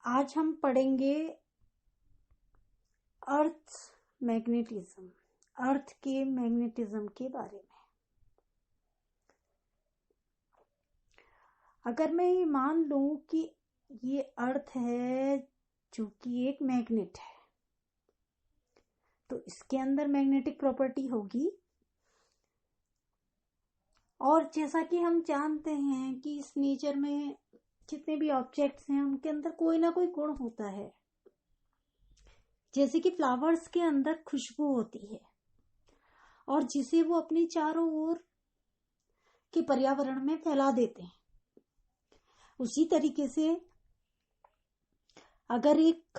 आज हम पढ़ेंगे अर्थ मैग्नेटिज्म, अर्थ के मैग्नेटिज्म के बारे में। अगर मैं ये मान लूं कि ये अर्थ है जो कि एक मैग्नेट है, तो इसके अंदर मैग्नेटिक प्रॉपर्टी होगी। और जैसा कि हम जानते हैं कि इस नेचर में जितने भी ऑब्जेक्ट्स हैं उनके अंदर कोई ना कोई गुण होता है। जैसे कि फ्लावर्स के अंदर खुशबू होती है और जिसे वो अपनी चारों ओर के पर्यावरण में फैला देते हैं। उसी तरीके से अगर एक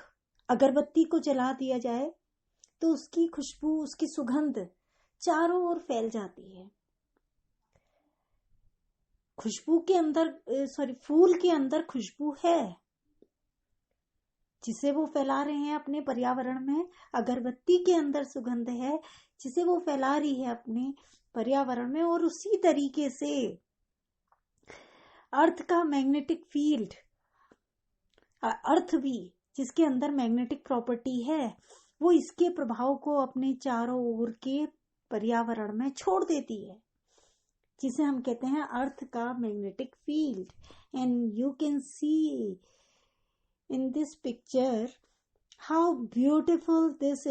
अगरबत्ती को जला दिया जाए तो उसकी खुशबू, उसकी सुगंध चारों ओर फैल जाती है। खुशबू के अंदर फूल के अंदर खुशबू है जिसे वो फैला रहे हैं अपने पर्यावरण में। अगरबत्ती के अंदर सुगंध है जिसे वो फैला रही है अपने पर्यावरण में। और उसी तरीके से अर्थ का मैग्नेटिक फील्ड, अर्थ भी जिसके अंदर मैग्नेटिक प्रॉपर्टी है, वो इसके प्रभाव को अपने चारों ओर के पर्यावरण में छोड़ देती है, जिसे हम कहते हैं अर्थ का magnetic field. And you can C in this picture how beautiful this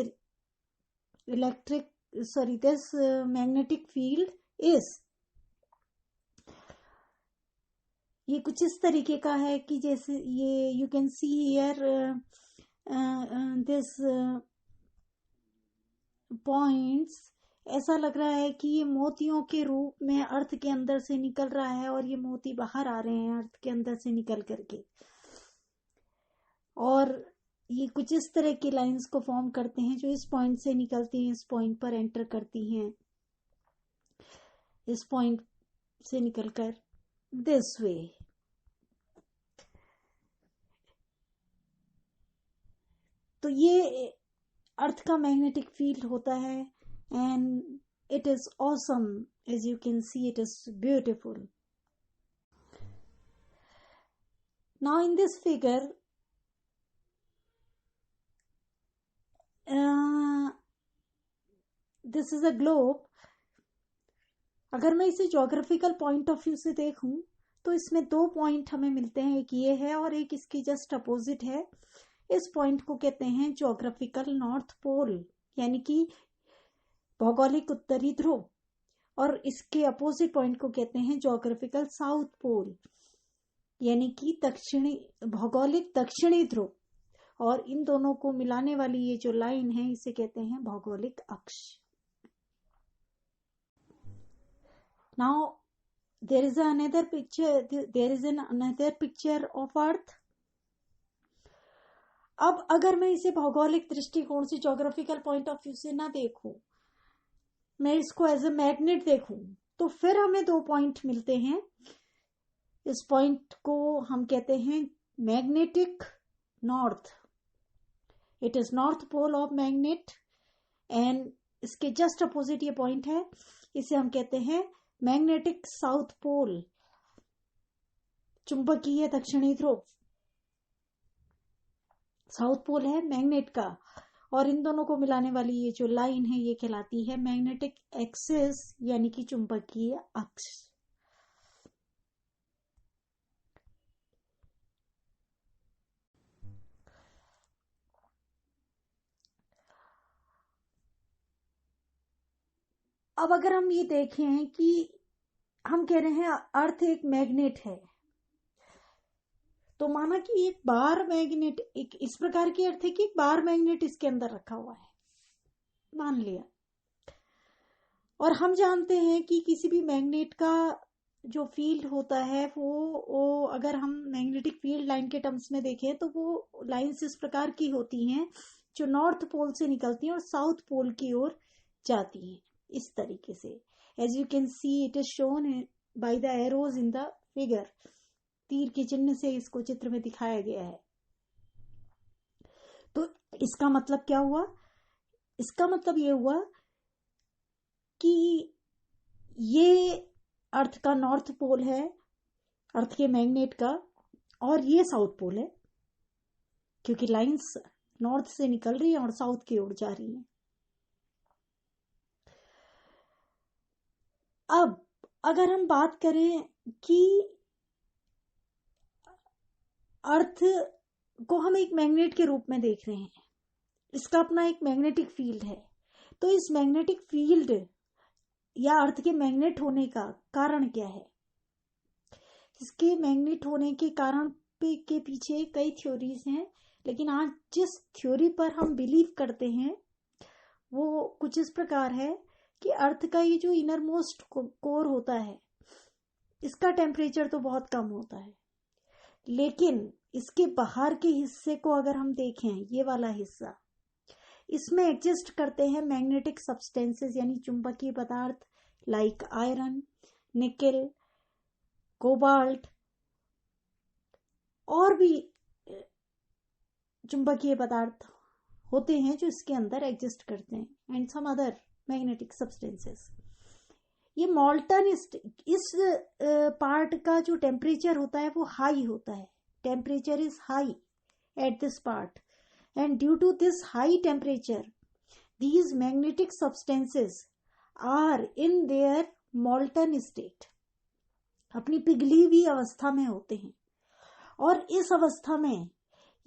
magnetic field is. ये कुछ इस तरीके का है कि जैसे ये you can see here this points. ऐसा लग रहा है कि ये मोतियों के रूप में अर्थ के अंदर से निकल रहा है और ये मोती बाहर आ रहे हैं अर्थ के अंदर से निकल करके। और ये कुछ इस तरह की लाइंस को फॉर्म करते हैं जो इस पॉइंट से निकलती हैं, इस पॉइंट पर एंटर करती हैं, इस पॉइंट से निकलकर दिस वे। तो ये अर्थ का मैग्नेटिक फील्ड होता है and it is awesome, as you can see it is beautiful. Now in this figure this is a globe. अगर मैं इसे ज्योग्राफिकल पॉइंट ऑफ व्यू से देखूं तो इसमें दो पॉइंट हमें मिलते हैं, एक ये है और एक इसकी जस्ट अपोजिट है। इस पॉइंट को कहते हैं ज्योग्राफिकल नॉर्थ पोल, यानी कि भौगोलिक उत्तरी ध्रुव, और इसके अपोजिट पॉइंट को कहते हैं ज्योग्राफिकल साउथ पोल, यानी कि भौगोलिक दक्षिणी ध्रुव। और इन दोनों को मिलाने वाली ये जो लाइन है इसे कहते हैं भौगोलिक अक्ष। Now there is another picture of earth. अब अगर मैं इसे भौगोलिक दृष्टिकोण से, ज्योग्राफिकल पॉइंट ऑफ व्यू से ना देखूं, मैं इसको एज ए मैग्नेट देखूं, तो फिर हमें दो पॉइंट मिलते हैं। इस पॉइंट को हम कहते हैं magnetic north. It is north pole of magnet and इसके जस्ट अपोजिट ये पॉइंट है, इसे हम कहते हैं मैग्नेटिक साउथ पोल, चुंबकीय दक्षिणी ध्रुव। साउथ पोल है मैग्नेट का और इन दोनों को मिलाने वाली ये जो लाइन है ये कहलाती है मैग्नेटिक एक्सिस, यानी कि चुंबकीय अक्ष। अब अगर हम ये देखें कि हम कह रहे हैं अर्थ एक मैग्नेट है, तो माना कि एक बार मैग्नेट, एक इस प्रकार की अर्थ है कि एक बार मैग्नेट इसके अंदर रखा हुआ है, मान लिया। और हम जानते हैं कि किसी भी मैग्नेट का जो फील्ड होता है वो अगर हम मैग्नेटिक फील्ड लाइन के टर्म्स में देखें तो वो लाइंस इस प्रकार की होती हैं जो नॉर्थ पोल से निकलती हैं और साउथ पोल की ओर जाती हैं, इस तरीके से। As you can see it is shown by the arrows in the figure. तीर के चिन्ह से इसको चित्र में दिखाया गया है। तो इसका मतलब क्या हुआ? इसका मतलब ये हुआ कि ये अर्थ का नॉर्थ पोल है, अर्थ के मैग्नेट का, और ये साउथ पोल है। क्योंकि लाइंस नॉर्थ से निकल रही है और साउथ की ओर जा रही है। अब अगर हम बात करें कि अर्थ को हम एक मैग्नेट के रूप में देख रहे हैं, इसका अपना एक मैग्नेटिक फील्ड है, तो इस मैग्नेटिक फील्ड या अर्थ के मैग्नेट होने का कारण क्या है? इसके मैग्नेट होने के कारण के पीछे कई थ्योरीज हैं, लेकिन आज जिस थ्योरी पर हम बिलीव करते हैं वो कुछ इस प्रकार है कि अर्थ का ये जो इनर मोस्ट कोर होता है, इसका टेम्परेचर तो बहुत कम होता है, लेकिन इसके बाहर के हिस्से को अगर हम देखें, ये वाला हिस्सा, इसमें एग्जिस्ट करते हैं मैग्नेटिक सब्सटेंसेस यानी चुंबकीय पदार्थ लाइक आयरन, निकेल, कोबाल्ट और भी चुंबकीय पदार्थ होते हैं जो इसके अंदर एग्जिस्ट करते हैं and some other magnetic substances. ये मॉल्टन इस पार्ट का जो टेम्परेचर होता है वो हाई होता है, temperature is high at this part and due to this high temperature these magnetic substances are in their molten state, अपनी पिघली हुई अवस्था में होते हैं और इस अवस्था में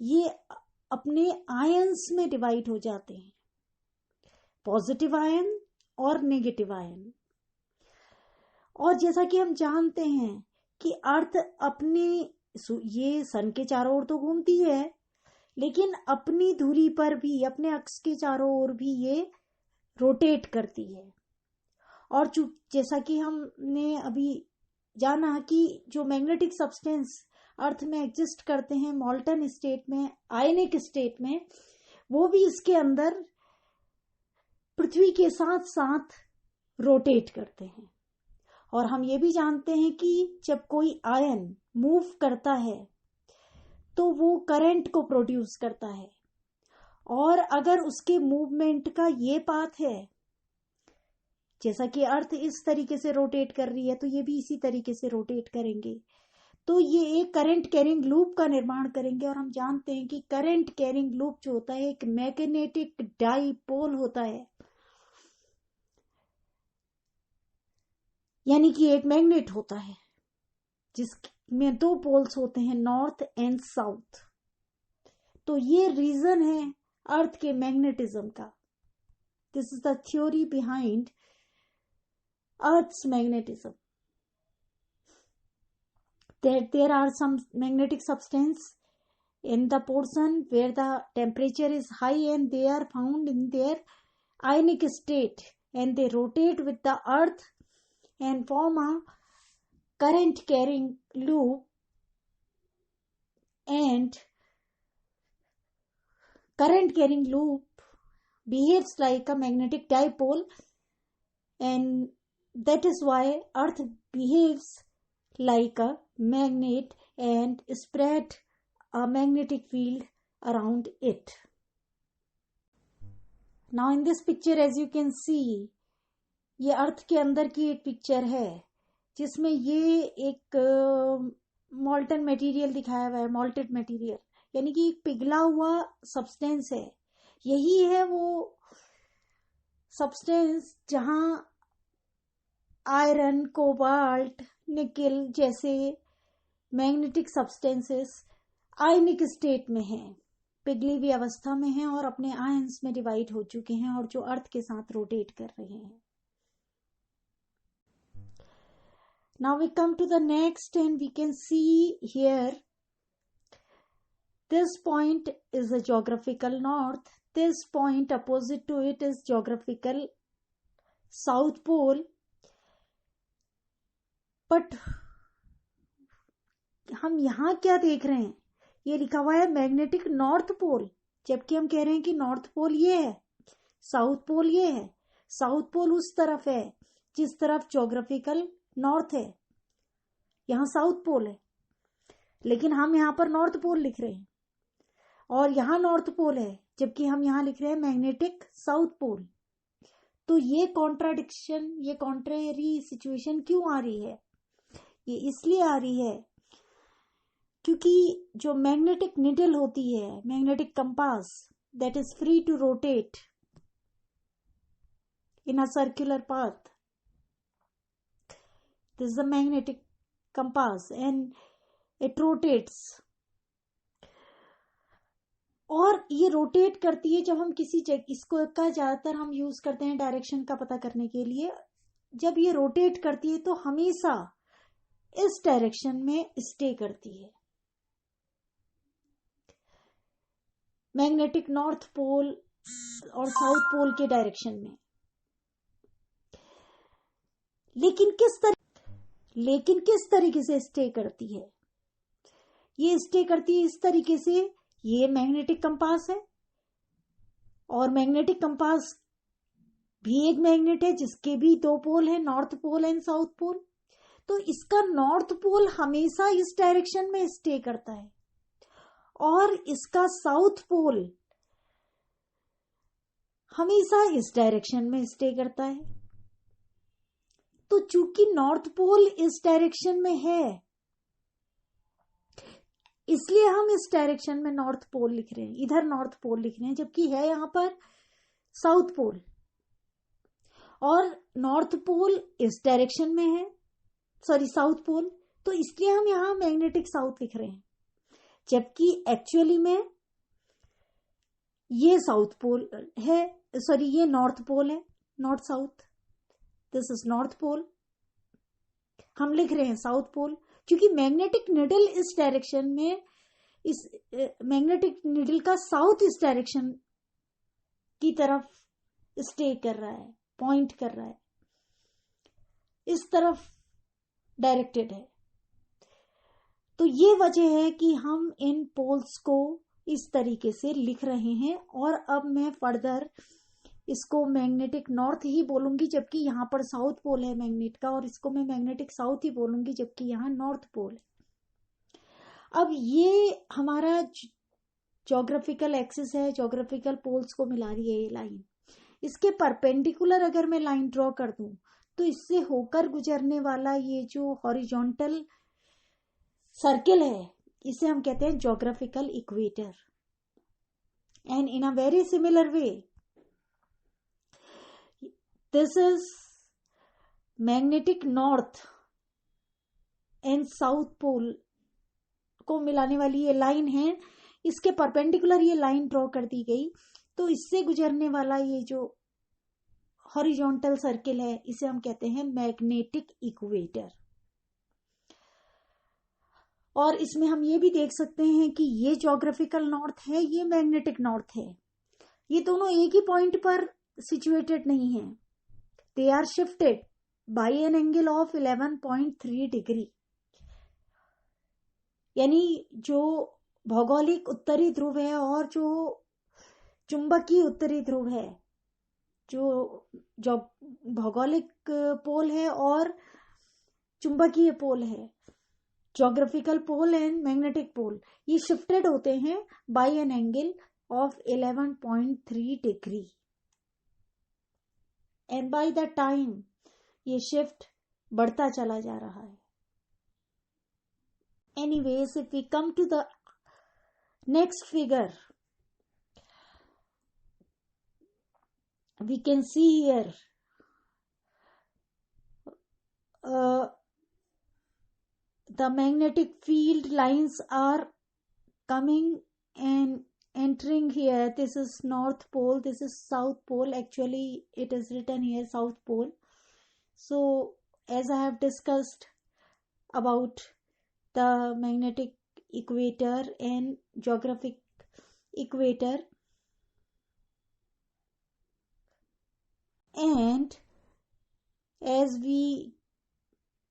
ये अपने आयंस में डिवाइड हो जाते हैं, पॉजिटिव आयन और नेगेटिव आयन। और जैसा कि हम जानते हैं कि अर्थ अपने ये सन के चारों ओर तो घूमती है, लेकिन अपनी धुरी पर भी, अपने अक्ष के चारों ओर भी ये रोटेट करती है। और जैसा कि हमने अभी जाना कि जो मैग्नेटिक सब्सटेंस अर्थ में एग्जिस्ट करते हैं मॉल्टन स्टेट में, आयनिक स्टेट में, वो भी इसके अंदर पृथ्वी के साथ साथ रोटेट करते हैं। और हम ये भी जानते हैं कि जब कोई आयन मूव करता है तो वो करंट को प्रोड्यूस करता है, और अगर उसके मूवमेंट का ये पाथ है, जैसा कि अर्थ इस तरीके से रोटेट कर रही है तो ये भी इसी तरीके से रोटेट करेंगे, तो ये एक करंट कैरिंग लूप का निर्माण करेंगे। और हम जानते हैं कि करंट कैरिंग लूप जो होता है एक मैग्नेटिक डाइपोल होता है, यानी कि एक मैग्नेट होता है जिसमें दो पोल्स होते हैं, नॉर्थ एंड साउथ। तो ये रीजन है अर्थ के मैग्नेटिज्म का। This is the theory behind earth's magnetism, that there are some magnetic substance in the portion where the temperature is high and they are found in their ionic state and they rotate with the earth and form a current carrying loop, and current carrying loop behaves like a magnetic dipole, and that is why earth behaves like a magnet and spread a magnetic field around it. Now in this picture as you can see, ये अर्थ के अंदर की एक picture है जिसमें ये एक मॉल्टन material दिखाया हुआ है, मॉल्टेड मटेरियल यानी कि एक पिघला हुआ सब्सटेंस है। यही है वो सब्सटेंस जहां आयरन, कोबाल्ट, निकेल जैसे मैग्नेटिक सब्सटेंसेस आयनिक स्टेट में हैं, पिघली हुई अवस्था में हैं और अपने आयंस में डिवाइड हो चुके हैं और जो अर्थ के साथ रोटेट कर रहे हैं। Now we come to the next and we can see here this point is a geographical north, this point opposite to it is geographical south pole, but हम यहाँ क्या देख रहे हैं, ये लिखा हुआ है मैग्नेटिक नॉर्थ पोल, जबकि हम कह रहे हैं कि नॉर्थ पोल ये है, साउथ पोल ये है। साउथ पोल उस तरफ है जिस तरफ ज्योग्राफिकल नॉर्थ है, यहाँ साउथ पोल है, लेकिन हम यहाँ पर नॉर्थ पोल लिख रहे हैं और यहाँ नॉर्थ पोल है, जबकि हम यहाँ लिख रहे हैं मैग्नेटिक साउथ पोल। तो ये कॉन्ट्राडिक्शन, ये कॉन्ट्रेरी सिचुएशन क्यों आ रही है? ये इसलिए आ रही है क्योंकि जो मैग्नेटिक निडल होती है, magnetic compass, that is free to rotate in a circular path. This is a magnetic compass and it rotates. और ये रोटेट करती है जब हम किसी जगह, इसको का ज्यादातर हम यूज करते हैं डायरेक्शन का पता करने के लिए. जब ये रोटेट करती है तो हमेशा इस डायरेक्शन में स्टे करती है, मैग्नेटिक नॉर्थ पोल और साउथ पोल के डायरेक्शन में. लेकिन किस तरीके से स्टे करती है? ये स्टे करती है इस तरीके से. ये मैग्नेटिक कंपास है और मैग्नेटिक कंपास भी एक मैग्नेट है जिसके भी दो पोल है, north pole and south pole. तो इसका नॉर्थ पोल हमेशा इस डायरेक्शन में स्टे करता है और इसका साउथ पोल हमेशा इस डायरेक्शन में स्टे करता है. तो चूंकि नॉर्थ पोल इस डायरेक्शन में है, इसलिए हम इस डायरेक्शन में नॉर्थ पोल लिख रहे हैं, इधर नॉर्थ पोल लिख रहे हैं, जबकि है यहां पर साउथ पोल. और नॉर्थ पोल इस डायरेक्शन में है, सॉरी साउथ पोल, तो इसलिए हम यहां मैग्नेटिक साउथ लिख रहे हैं, जबकि एक्चुअली में ये साउथ पोल है, सॉरी ये नॉर्थ पोल है, north south. This is north pole, हम लिख रहे हैं साउथ पोल क्योंकि मैग्नेटिक निडल इस डायरेक्शन में, इस मैग्नेटिक निडल का साउथ इस डायरेक्शन की तरफ स्टे कर रहा है, पॉइंट कर रहा है, इस तरफ डायरेक्टेड है. तो ये वजह है कि हम इन पोल्स को इस तरीके से लिख रहे हैं. और अब मैं फर्दर इसको मैग्नेटिक नॉर्थ ही बोलूंगी जबकि यहां पर साउथ पोल है मैग्नेट का, और इसको मैं मैग्नेटिक साउथ ही बोलूंगी जबकि यहां नॉर्थ पोल है. अब ये हमारा ज्योग्राफिकल एक्सिस है, ज्योग्राफिकल पोल्स को मिला रही है ये लाइन. इसके परपेंडिकुलर अगर मैं लाइन ड्रॉ कर दूं तो इससे होकर गुजरने वाला ये जो हॉरिजॉन्टल सर्किल है, इसे हम कहते हैं geographical equator. And in a very similar way, this is magnetic north and south pole को मिलाने वाली ये लाइन है. इसके परपेंडिकुलर ये लाइन ड्रॉ कर दी गई, तो इससे गुजरने वाला ये जो हॉरिजॉन्टल सर्किल है, इसे हम कहते हैं मैग्नेटिक इक्वेटर. और इसमें हम ये भी देख सकते हैं कि ये ज्योग्राफिकल नॉर्थ है, ये मैग्नेटिक नॉर्थ है. ये दोनों एक ही पॉइंट पर सिचुएटेड नहीं है, they are shifted by an angle of 11.3 degree. यानी जो भौगोलिक उत्तरी ध्रुव है और जो चुंबकीय उत्तरी ध्रुव है, जो भौगोलिक पोल है और चुंबकीय पोल है, geographical pole and magnetic pole, ये शिफ्टेड होते हैं by an angle of 11.3 degree. And by the time ये शिफ्ट बढ़ता चला जा रहा है. Anyways, if we come to the next figure, we can see here the magnetic field lines are coming and entering here. This is North Pole, this is South Pole. Actually, it is written here South Pole. So, as I have discussed about the magnetic equator and geographic equator, and as we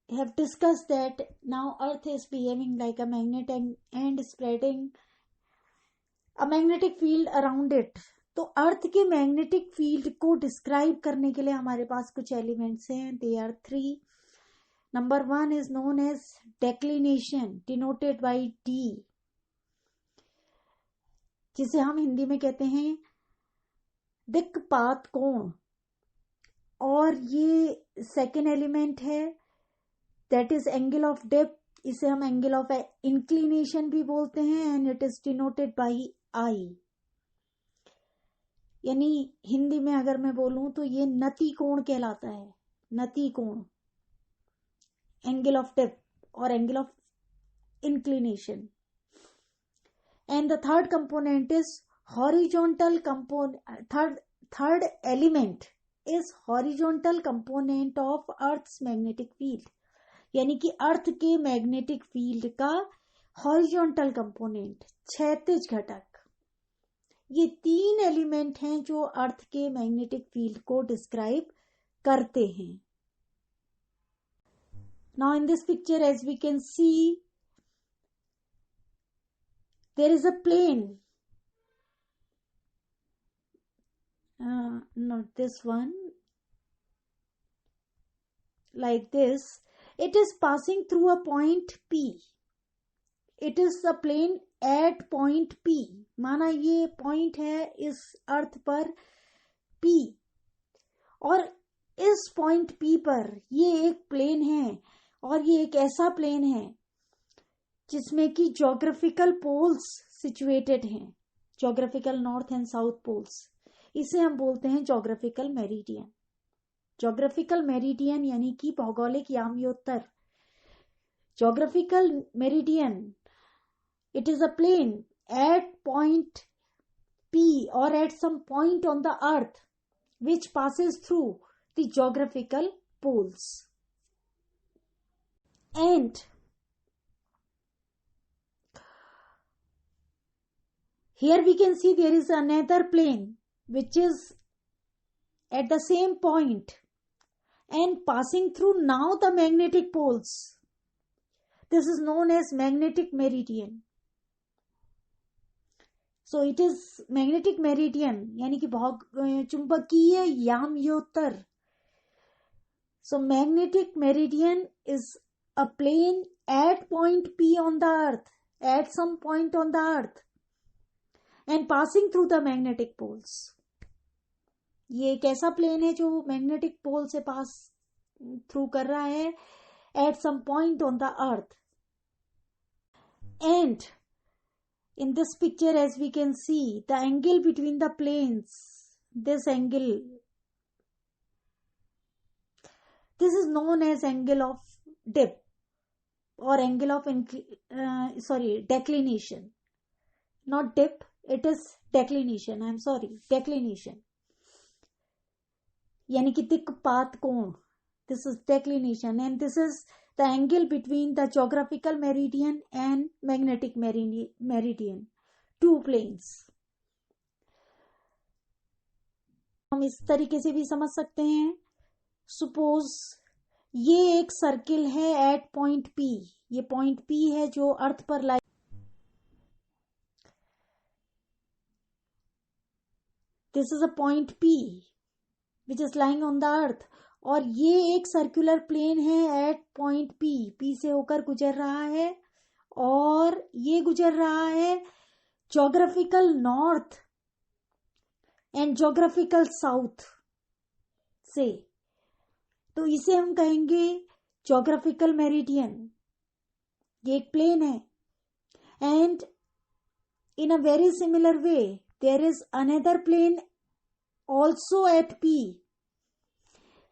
have discussed that now Earth is behaving like a magnet and spreading a magnetic field around it. तो अर्थ के magnetic field को describe करने के लिए हमारे पास कुछ elements हैं. They are 3. Number 1 is known as declination, denoted by D, जिसे हम हिंदी में कहते हैं दिक्पात कोण. और ये सेकेंड एलिमेंट है, that is angle of depth इसे हम एंगल ऑफ इंक्लिनेशन भी बोलते हैं, and it is denoted by I. यानी हिंदी में अगर मैं बोलूं तो ये नति कोण कहलाता है, नति कोण, एंगल ऑफ डेप्थ और angle of inclination. And the third component is horizontal component, third element is horizontal component of earth's magnetic field, यानी कि अर्थ के मैग्नेटिक फील्ड का हॉरिजॉन्टल कंपोनेंट, क्षैतिज घटक। ये 3 एलिमेंट हैं जो अर्थ के मैग्नेटिक फील्ड को डिस्क्राइब करते हैं। Now in this picture as we can see there is a plane, not this one, like this. It is passing through a point P. It is a plane at point P. माना ये point है इस अर्थ पर P, और इस point P पर ये एक प्लेन है, और ये एक ऐसा प्लेन है जिसमें कि ज्योग्राफिकल पोल्स सिचुएटेड हैं, geographical north and south poles. इसे हम बोलते हैं ज्योग्राफिकल मेरिडियन। ज्योग्राफिकल मेरिडियन यानी कि भौगोलिक याम्योत्तर। Geographical meridian, it is a plane at point P or at some point on the earth which passes through the geographical poles. And here we can see there is another plane which is at the same point and passing through now the magnetic poles. This is known as magnetic meridian. So it is magnetic meridian यानी कि चुंबकीय याम्योत्तर। So magnetic meridian is a plane at point P on the earth, at some point on the earth, and passing through the magnetic poles. ये एक ऐसा plane है जो magnetic pole से pass through कर रहा है at some point on the earth. And in this picture as we can see the angle between the planes, this angle, this is known as angle of dip और angle of declination, not dip, it is declination, I am sorry, declination यानी कि दिक्पात कोण, this is declination. And this is the angle between the geographical meridian and magnetic meridian, 2 planes. हम इस तरीके से भी समझ सकते हैं, सपोज ये एक सर्किल है एट पॉइंट P, ये पॉइंट P है जो अर्थ पर lie, this is a point P which is lying on the earth, और ये एक सर्कुलर प्लेन है एट पॉइंट P से होकर गुजर रहा है, और ये गुजर रहा है geographical north and geographical south से। तो इसे हम कहेंगे ज्योग्राफिकल मेरिडियन। ये एक प्लेन है, and in a very similar way there is another plane also at P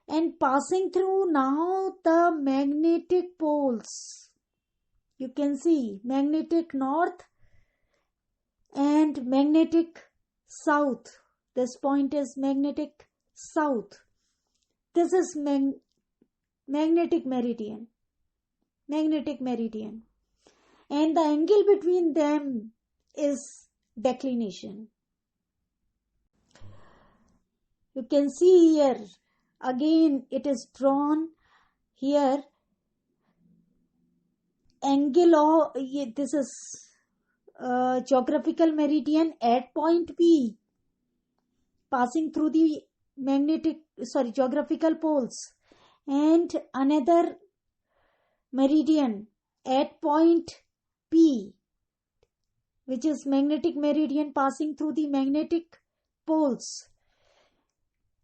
and passing through now the magnetic poles. You can see magnetic north and magnetic south. This point is magnetic south. This is magnetic meridian. Magnetic meridian. And the angle between them is declination. You can see here, again it is drawn here, angle of, this is geographical meridian at point P, passing through the geographical poles, and another meridian at point P, which is magnetic meridian passing through the magnetic poles.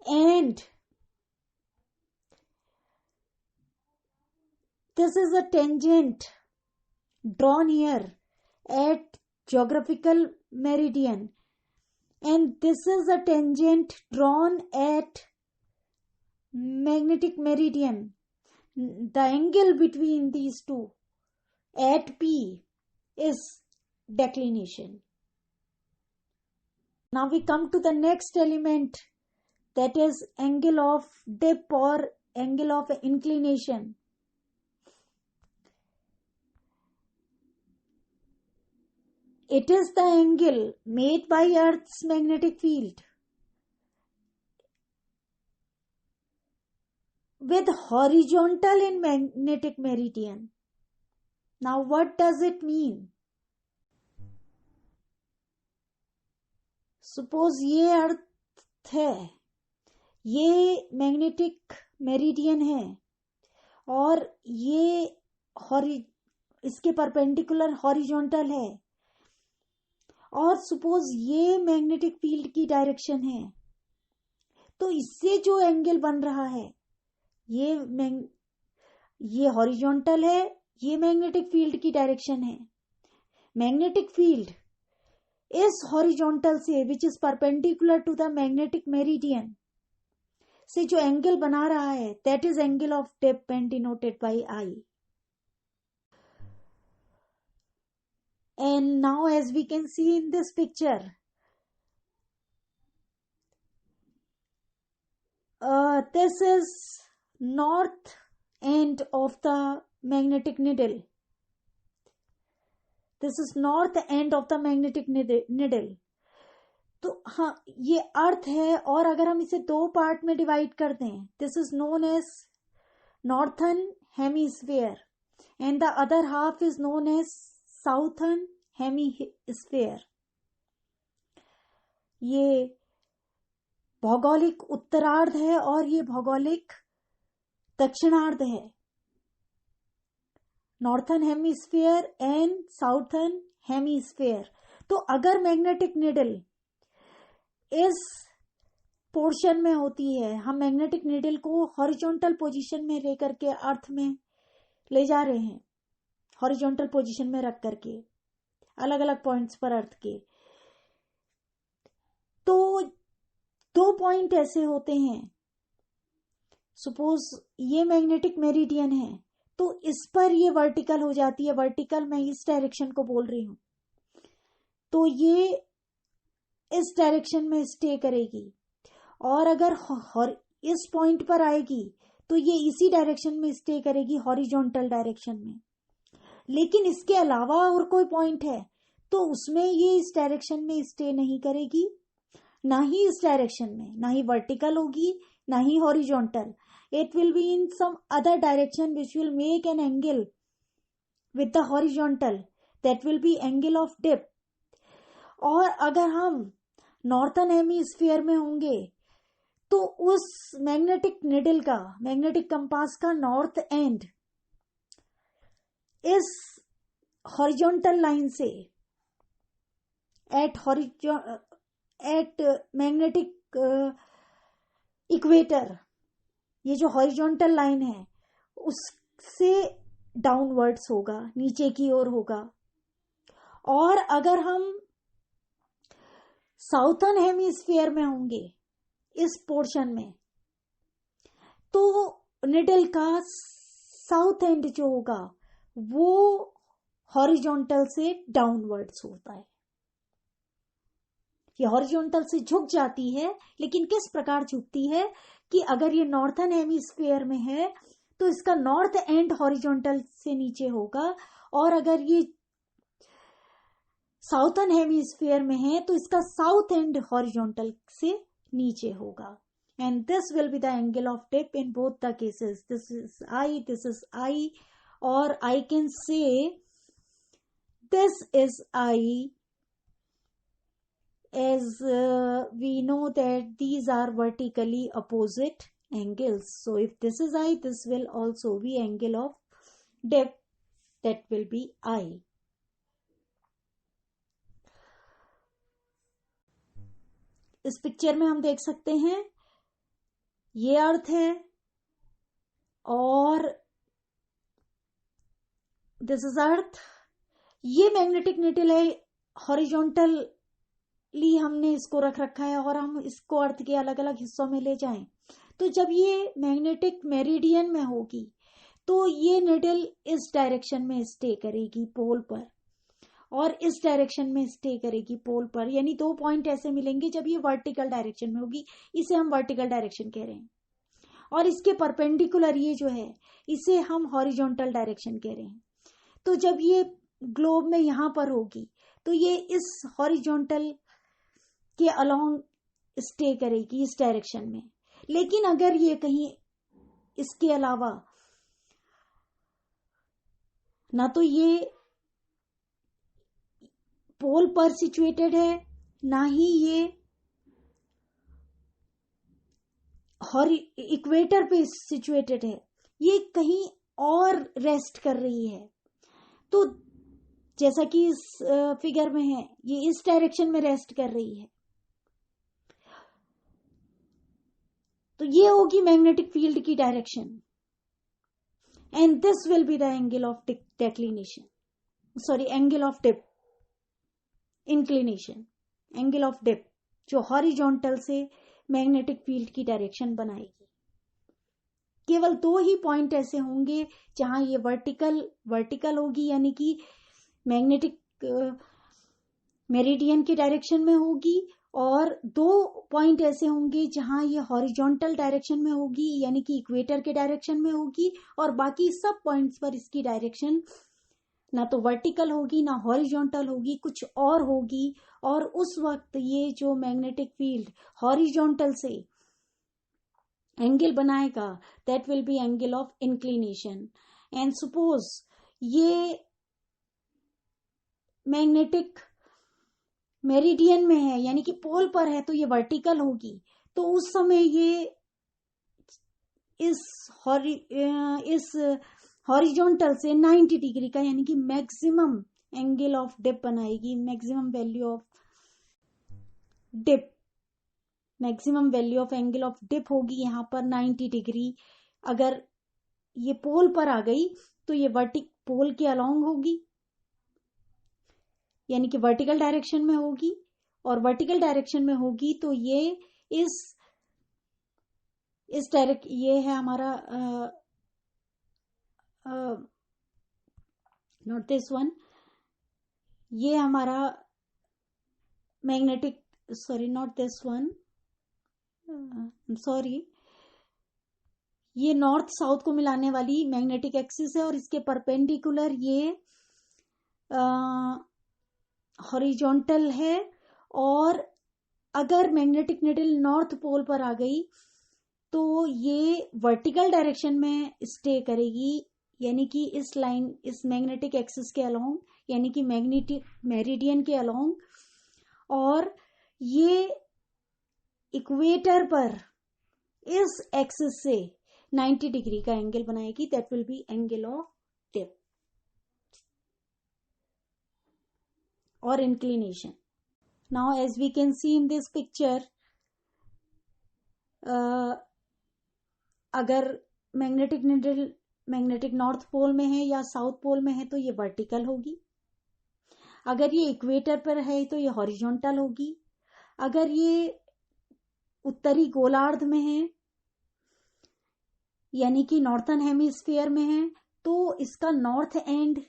And this is a tangent drawn here at geographical meridian, and this is a tangent drawn at magnetic meridian. The angle between these two at P is declination. Now we come to the next element, that is angle of dip or angle of inclination. It is the angle made by Earth's magnetic field with horizontal in magnetic meridian. Now what does it mean? Suppose ये अर्थ है, ये magnetic meridian है और ये इसके perpendicular horizontal है, और suppose ये मैग्नेटिक फील्ड की डायरेक्शन है, तो इससे जो एंगल बन रहा है ये हॉरिजॉन्टल है, ये मैग्नेटिक फील्ड की डायरेक्शन है. मैग्नेटिक फील्ड इस हॉरिजॉन्टल से which is perpendicular to the magnetic meridian से जो एंगल बना रहा है, that is angle of dip and denoted by I. And now as we can see in this picture, this is north end of the magnetic needle. This is north end of the magnetic needle. तो हाँ, ये अर्थ है, और अगर हम इसे दो part में डिवाइड कर दें, this is known as northern hemisphere and the other half is known as southern hemisphere. ये भौगोलिक उत्तरार्ध है और ये भौगोलिक दक्षिणार्ध है. Northern hemisphere and southern hemisphere. तो अगर मैग्नेटिक निडल इस पोर्शन में होती है, हम मैग्नेटिक निडल को हॉरिजॉन्टल पोजीशन में लेकर के अर्थ में ले जा रहे हैं, हॉरिजॉन्टल पोजीशन में रख करके अलग अलग पॉइंट्स पर अर्थ के, तो दो पॉइंट ऐसे होते हैं. सपोज ये मैग्नेटिक मेरिडियन है, तो इस पर ये वर्टिकल हो जाती है. वर्टिकल मैं इस डायरेक्शन को बोल रही हूं, तो ये इस डायरेक्शन में स्टे करेगी, और अगर इस पॉइंट पर आएगी तो ये इसी डायरेक्शन में स्टे करेगी, हॉरिजॉन्टल डायरेक्शन में. लेकिन इसके अलावा और कोई पॉइंट है तो उसमें ये इस डायरेक्शन में स्टे नहीं करेगी, ना ही इस डायरेक्शन में, ना ही वर्टिकल होगी, ना ही horizontal. It will be in some other direction which will make an angle with the horizontal, that will be angle of dip. और अगर हम नॉर्थर्न हेमीस्फीयर में होंगे तो उस मैग्नेटिक निडल का, मैग्नेटिक कंपास का नॉर्थ एंड इस हॉरिजॉन्टल लाइन से एट मैग्नेटिक इक्वेटर, ये जो हॉरिजॉन्टल लाइन है उससे डाउनवर्ड्स होगा, नीचे की ओर होगा. और अगर हम साउथर्न हेमीस्फीयर में होंगे इस पोर्शन में, तो निडल का साउथ एंड जो होगा वो हॉरिजॉन्टल से डाउनवर्ड्स होता है. ये हॉरिजॉन्टल से झुक जाती है, लेकिन किस प्रकार झुकती है कि अगर ये नॉर्थर्न हेमीस्फीयर में है तो इसका नॉर्थ एंड हॉरिजॉन्टल से नीचे होगा, और अगर ये साउथर्न हेमीस्फीयर में है तो इसका साउथ एंड हॉरिजॉन्टल से नीचे होगा. And this will be the angle of dip in both the cases. This is I, और I can say this is I, as we know that these are vertically opposite angles. So if this is I, this will also be angle of dip, that will be I. इस picture में हम देख सकते हैं ये अर्थ है और this is earth, ये मैग्नेटिक नीडल है, हॉरिजॉन्टली हमने इसको रख रखा है और हम इसको अर्थ के अलग अलग हिस्सों में ले जाएं, तो जब ये मैग्नेटिक मेरिडियन में होगी तो ये नीडल इस डायरेक्शन में स्टे करेगी पोल पर, और इस डायरेक्शन में स्टे करेगी पोल पर, यानी दो पॉइंट ऐसे मिलेंगे जब ये वर्टिकल डायरेक्शन में होगी, इसे हम वर्टिकल डायरेक्शन कह रहे हैं। और इसके परपेंडिकुलर ये जो है इसे हम हॉरिजॉन्टल डायरेक्शन कह रहे हैं। तो जब ये ग्लोब में यहां पर होगी तो ये इस हॉरिजॉन्टल के अलोंग स्टे करेगी इस डायरेक्शन में। लेकिन अगर ये कहीं इसके अलावा ना तो ये पोल पर सिचुएटेड है, ना ही ये इक्वेटर पे सिचुएटेड है, ये कहीं और रेस्ट कर रही है। तो जैसा कि इस फिगर में है, ये इस डायरेक्शन में रेस्ट कर रही है, तो ये होगी मैग्नेटिक फील्ड की direction, and this will be the angle of declination, sorry angle of dip, inclination, angle of dip, जो हॉरिजॉन्टल से मैग्नेटिक फील्ड की डायरेक्शन बनाएगी। केवल दो ही पॉइंट ऐसे होंगे जहां ये वर्टिकल होगी, यानी कि मैग्नेटिक मेरिडियन की डायरेक्शन में होगी, और दो पॉइंट ऐसे होंगे जहां ये हॉरिजॉन्टल डायरेक्शन में होगी, यानी कि इक्वेटर के डायरेक्शन में होगी, और बाकी सब पॉइंट्स पर इसकी डायरेक्शन ना तो वर्टिकल होगी ना हॉरिजॉन्टल होगी, कुछ और होगी। और उस वक्त ये जो मैग्नेटिक फील्ड हॉरिजॉन्टल से एंगल बनाएगा, that will be angle of inclination. And suppose ये मैग्नेटिक मेरिडियन में है, यानी कि पोल पर है, तो ये वर्टिकल होगी, तो उस समय ये इस हॉरिजॉन्टल से 90 डिग्री का, यानी कि मैक्सिमम एंगल ऑफ डिप बनाएगी, maximum value of dip, maximum value of angle of dip होगी यहाँ पर 90 डिग्री। अगर ये पोल पर आ गई तो ये पोल के अलोंग होगी, यानी कि वर्टिकल डायरेक्शन में होगी, और वर्टिकल डायरेक्शन में होगी तो ये इस डायरेक्ट, ये है हमारा नॉट दिस वन, ये हमारा magnetic, sorry not this one, sorry, ये नॉर्थ साउथ को मिलाने वाली मैग्नेटिक एक्सिस है, और इसके परपेंडिकुलर ये हॉरिजॉन्टल है। और अगर मैग्नेटिक नीडल नॉर्थ पोल पर आ गई तो ये वर्टिकल डायरेक्शन में स्टे करेगी, यानी कि इस लाइन, इस मैग्नेटिक एक्सिस के अलोंग, यानी कि मैग्नेटिक मेरिडियन के अलोंग, और ये इक्वेटर पर इस एक्सिस से 90 डिग्री का एंगल बनाएगी, that will be angle of dip और inclination. Now as we can see in this picture, अगर magnetic needle magnetic north pole में है या साउथ पोल में है तो ये वर्टिकल होगी, अगर ये इक्वेटर पर है तो ये हॉरिजॉन्टल होगी, अगर ये उत्तरी गोलार्ध में है यानी कि नॉर्थन हेमिस्फीयर में है तो इसका नॉर्थ एंड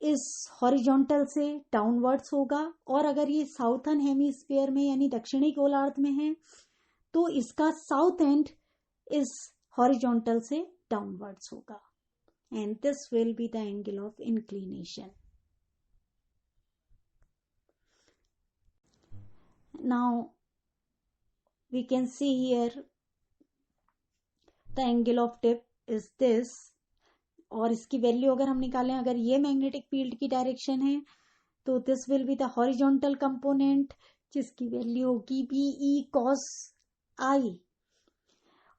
इस हॉरिजॉन्टल से डाउनवर्ड्स होगा, और अगर ये साउथर्न हेमिस्फीयर में यानी दक्षिणी गोलार्ध में है तो इसका साउथ एंड इस हॉरिजॉन्टल से डाउनवर्ड्स होगा, and this will be the angle of inclination. Now we can see here the angle of dip is this, और इसकी वैल्यू अगर हम निकालें, अगर ये मैग्नेटिक फील्ड की डायरेक्शन है तो this will be the horizontal component, जिसकी वैल्यू होगी बीई कॉस आई,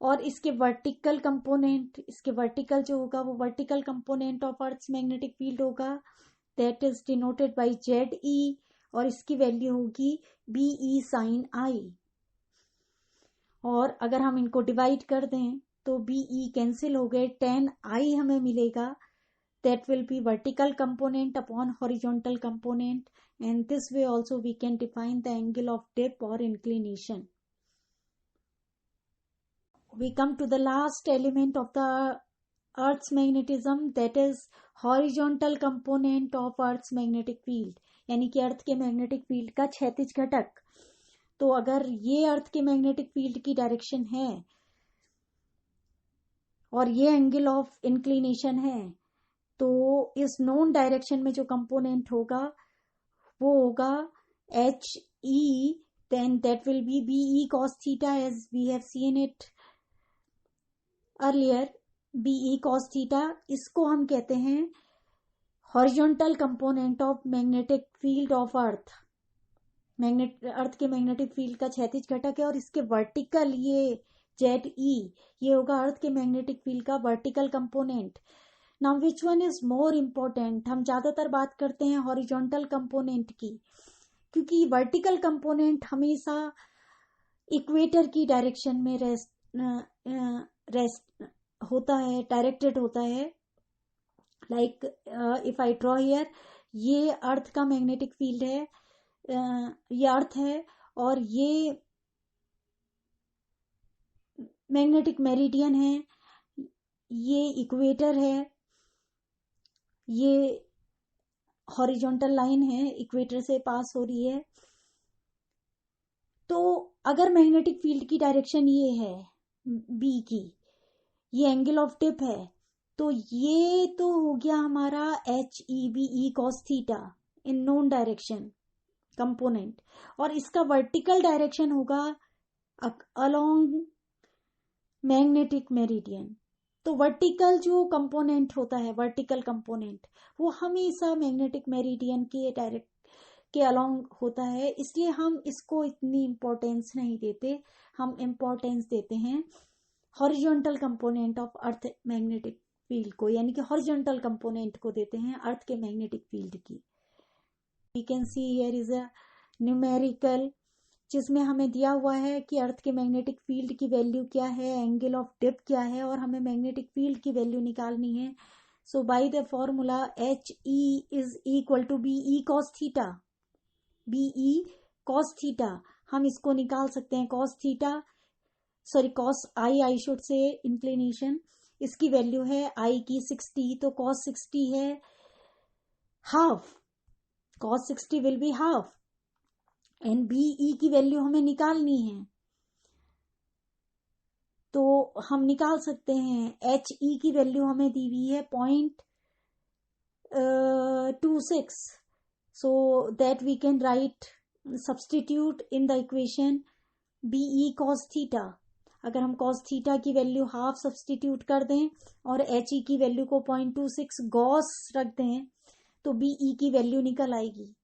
और इसके वर्टिकल कंपोनेंट, इसके वर्टिकल जो होगा वो vertical component of earth's magnetic field होगा, that is denoted by Z E, और इसकी वैल्यू होगी बीई साइन आई। और अगर हम इनको डिवाइड कर दें तो बीई कैंसिल हो गए, tan आई हमें मिलेगा, that will be vertical component upon horizontal component, and this way also we can define the angle of dip or inclination. We come to the last element of the Earth's magnetism, that is horizontal component of Earth's magnetic field, यानी कि earth के magnetic field का क्षैतिज घटक. तो अगर ये अर्थ के मैग्नेटिक फील्ड की डायरेक्शन है और ये एंगल ऑफ इंक्लिनेशन है, तो इस नोन डायरेक्शन में जो कंपोनेंट होगा वो होगा H E, then that will be B E cos theta, as we have seen it earlier, B E cos theta. इसको हम कहते हैं horizontal component of magnetic field of earth. Earth के मैग्नेटिक फील्ड का क्षैतिज घटक है, और इसके वर्टिकल ये जेड ई, ये होगा अर्थ के मैग्नेटिक फील्ड का vertical component. Now which one is more important? हम ज्यादातर बात करते हैं हॉरिजॉन्टल कंपोनेंट की, क्योंकि वर्टिकल कंपोनेंट हमेशा इक्वेटर की डायरेक्शन में रेस्ट होता है, डायरेक्टेड होता है. Like if I draw here, ये अर्थ का मैग्नेटिक फील्ड है, ये अर्थ है, और ये मैग्नेटिक मेरिडियन है, ये इक्वेटर है, ये हॉरिजॉन्टल लाइन है, इक्वेटर से पास हो रही है. तो अगर मैग्नेटिक फील्ड की डायरेक्शन ये है बी की, ये एंगल ऑफ डिप है, तो ये तो हो गया हमारा H E B E cos theta in known direction component, और इसका वर्टिकल डायरेक्शन होगा अलोंग मैग्नेटिक मेरिडियन. तो वर्टिकल जो कंपोनेंट होता है, वर्टिकल कंपोनेंट, वो हमेशा मैग्नेटिक मेरिडियन के अलोंग होता है. इसलिए हम इसको इतनी इम्पोर्टेंस नहीं देते, हम इम्पोर्टेंस देते हैं horizontal component of earth magnetic field को, यानी कि हॉरिजॉन्टल कंपोनेंट को देते हैं अर्थ के मैग्नेटिक फील्ड की. We can see here is a numerical, जिसमें हमें दिया हुआ है कि अर्थ के मैग्नेटिक फील्ड की वैल्यू क्या है, एंगल ऑफ डिप क्या है, और हमें मैग्नेटिक फील्ड की वैल्यू निकालनी है. So by the formula H E is equal to B E cos theta, B E cos theta. हम इसको निकाल सकते हैं cos theta, sorry cos I should say inclination. इसकी वैल्यू है आई की 60, तो कॉस 60 है half, cos 60 will be half, and B E की वैल्यू हमें निकालनी है. तो हम निकाल सकते हैं एच ई की वैल्यू हमें दी हुई है 0.26, so that we can write substitute in the equation B E cos theta. अगर हम कॉस थीटा की वैल्यू हाफ सब्सटीट्यूट कर दें और एच ई की वैल्यू को 0.26 गॉस रख दें, तो बी ई की वैल्यू निकल आएगी,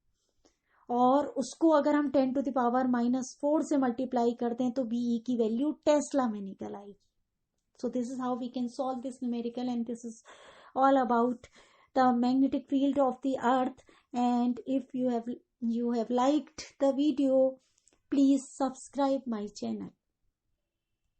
और उसको अगर हम 10⁻⁻4 से मल्टीप्लाई कर दें तो बी ई की वैल्यू टेस्ला में निकल आएगी. So this is how we can solve this numerical, and this is all about the magnetic field of the earth. And if you have liked the video, please subscribe my channel.